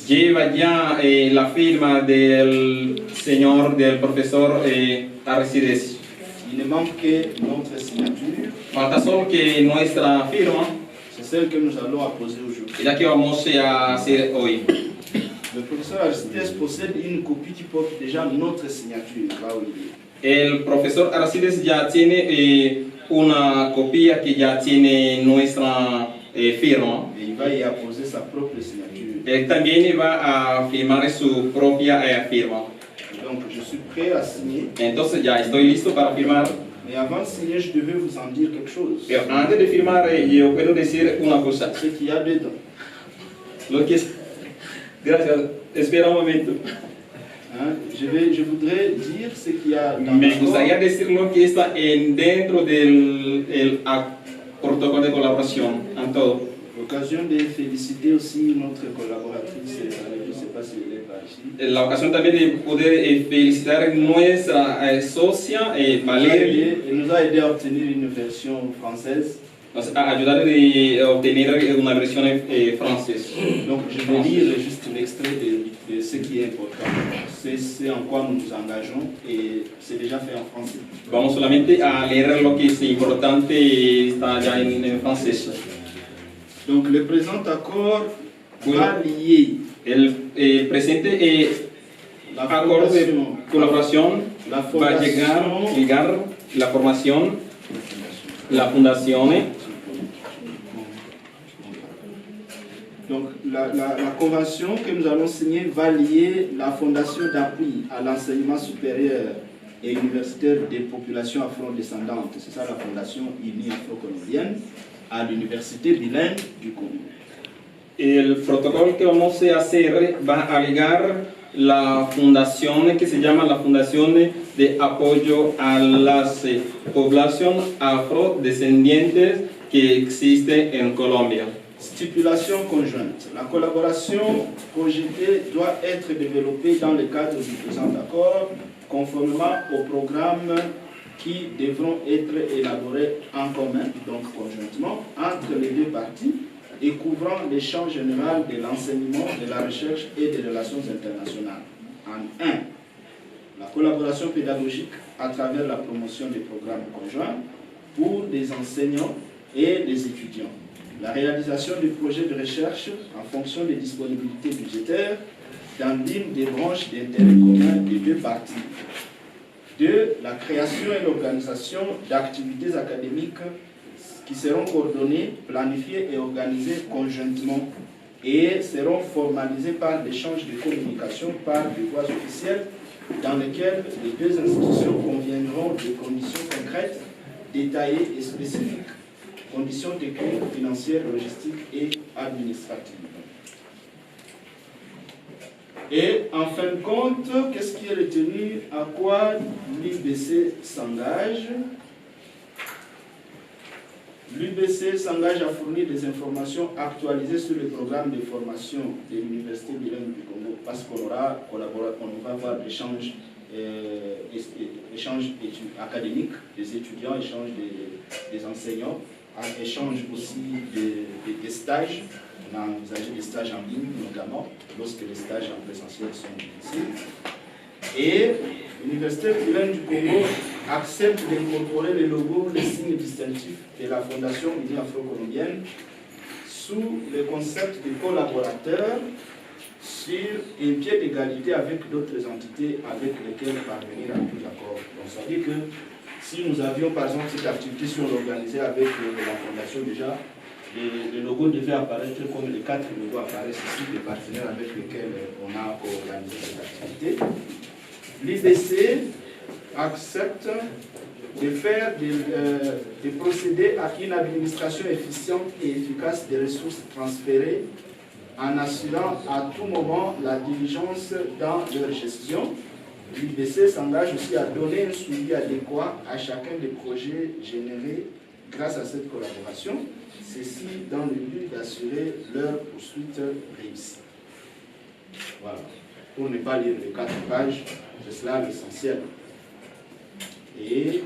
Lleva ya la firma del señor, del profesor Aristides. Il ne manque que notre signature. Falta solo que nuestra firma, C'est celle que nous allons apposer aujourd'hui. es la que vamos a hacer hoy. Le professeur Aristides possède une copie qui porte déjà notre signature là où il est. El profesor Aristides ya tiene una copia que ya tiene nuestra firma. Et il va y apposer sa propre signature. Él también va a firmar su propia firma. Donc je suis prêt à signer. Entonces ya estoy listo para firmar. Mais avant de signer, je devais vous en dire quelque chose. Pero antes de firmar, yo puedo decir una cosa. Ce qu'il y a dedans. Lo que es... Gracias. Espera un momento. Hein? Je voudrais dire ce qu'il y a dans Me l'accord. gustaría decir lo que está dentro del protocolo de colaboración, en todo. L'occasion de féliciter aussi notre collaboratrice, je ne sais pas si elle est par ici. La ocasión también de poder felicitar a nuestra socia, Valeria, Elle nous a aidé à obtenir une version française. nos ha ayudado a obtener una versión francesa. Donc je vais lire juste l'extrait de ce qui est important. C'est en quoi nous nous engageons et c'est déjà fait en français. Vamos solamente a leer lo que es importante, está ya en francés. Donc le présent accord va lier El presente la acuerdo de colaboración la va a ligar la formación, la fundación. Donc la convention que nous allons signer va lier la fondation d'appui à l'enseignement supérieur et universitaire des populations afro-descendantes, c'est ça la fondation unie afro-colombienne, à l'université bilingue du Congo. El protocolo que vamos a hacer va a ligar la fundación que se llama la Fundación de Apoyo a las Poblaciones Afrodescendientes que existe en Colombia. Stipulation conjointe. La collaboration projetée doit être développée dans le cadre du présent accord, conformément aux programmes qui devront être élaborés en commun, donc conjointement, entre les deux parties, et couvrant le champ général de l'enseignement, de la recherche et des relations internationales. En 1, la collaboration pédagogique à travers la promotion des programmes conjoints pour des enseignants et des étudiants. La réalisation du projet de recherche en fonction des disponibilités budgétaires dans l'une des branches d'intérêt commun des deux parties. 2. La création et l'organisation d'activités académiques qui seront coordonnées, planifiées et organisées conjointement et seront formalisées par l'échange de communication par des voies officielles dans lesquelles les deux institutions conviendront de conditions concrètes, détaillées et spécifiques, conditions techniques, financières, logistiques et administratives. Et en fin de compte, qu'est-ce qui est retenu, à quoi l'UBC s'engage? L'UBC s'engage à fournir des informations actualisées sur le programme de formation de l'Université bilingue du Congo, parce qu'on aura collaboré, on va avoir échange académique des étudiants, échange des enseignants, échange aussi des stages. On a envisagé des stages en ligne notamment, lorsque les stages en présentiel sont difficiles. Et l'Université bilingue du Congo accepte d'incorporer le logo, les signes distinctifs de la Fondation Unie Afro-Colombienne sous le concept de collaborateurs sur un pied d'égalité avec d'autres entités avec lesquelles parvenir à tout accord. Donc ça veut dire que si nous avions par exemple cette activité, si on l'organisait avec la Fondation déjà, le logo devait apparaître comme les 4 logos apparaissent ici, les partenaires avec lesquels on a organisé cette activité. L'IBC accepte de procéder à une administration efficiente et efficace des ressources transférées en assurant à tout moment la diligence dans leur gestion. L'IBC s'engage aussi à donner un suivi adéquat à chacun des projets générés grâce à cette collaboration, ceci dans le but d'assurer leur poursuite réussie. Voilà. Pour ne pas lire les 4 pages, c'est cela l'essentiel. Et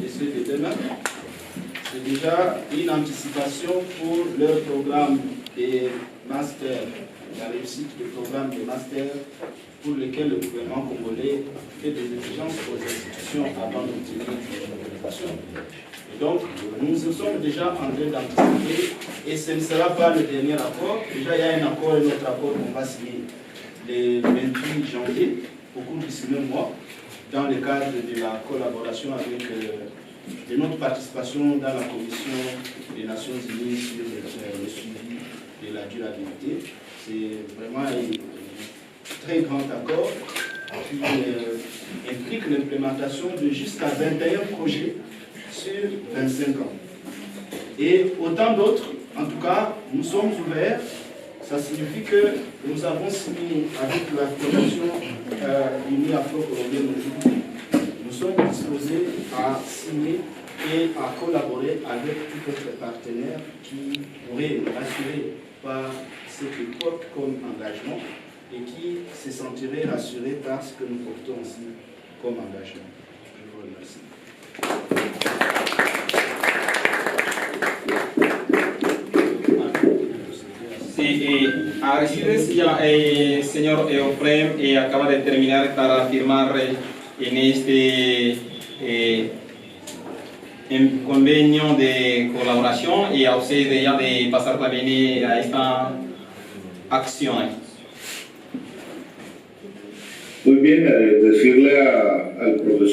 et ceux de demain. C'est déjà une anticipation pour leur programme de master, la réussite du programme de master pour lequel le gouvernement congolais fait des exigences aux institutions avant d'obtenir une autorisation. Et donc, nous sommes déjà en train d'anticiper, et ce ne sera pas le dernier accord. Déjà, il y a un accord, un autre accord qu'on va signer le 28 janvier, au cours de ce même mois, dans le cadre de la collaboration avec de notre participation dans la Commission des Nations Unies sur le suivi de la durabilité. C'est vraiment un très grand accord qui implique l'implémentation de jusqu'à 21 projets sur 25 ans. Et autant d'autres, en tout cas, nous sommes ouverts. Ça signifie que nous avons signé avec la Fondation Unie Afro-Colombienne aujourd'hui. Nous sommes disposés à signer et à collaborer avec tout autre partenaire qui pourrait assurer par ce qu'ils portent comme engagement et qui se sentirait rassuré par ce que nous portons aussi comme engagement. Je vous remercie. Sí, Aristides ya, señor Eufrem acaba de terminar para firmar en este en convenio de colaboración y a usted ya de pasar también a esta acción. Muy bien, decirle al profesor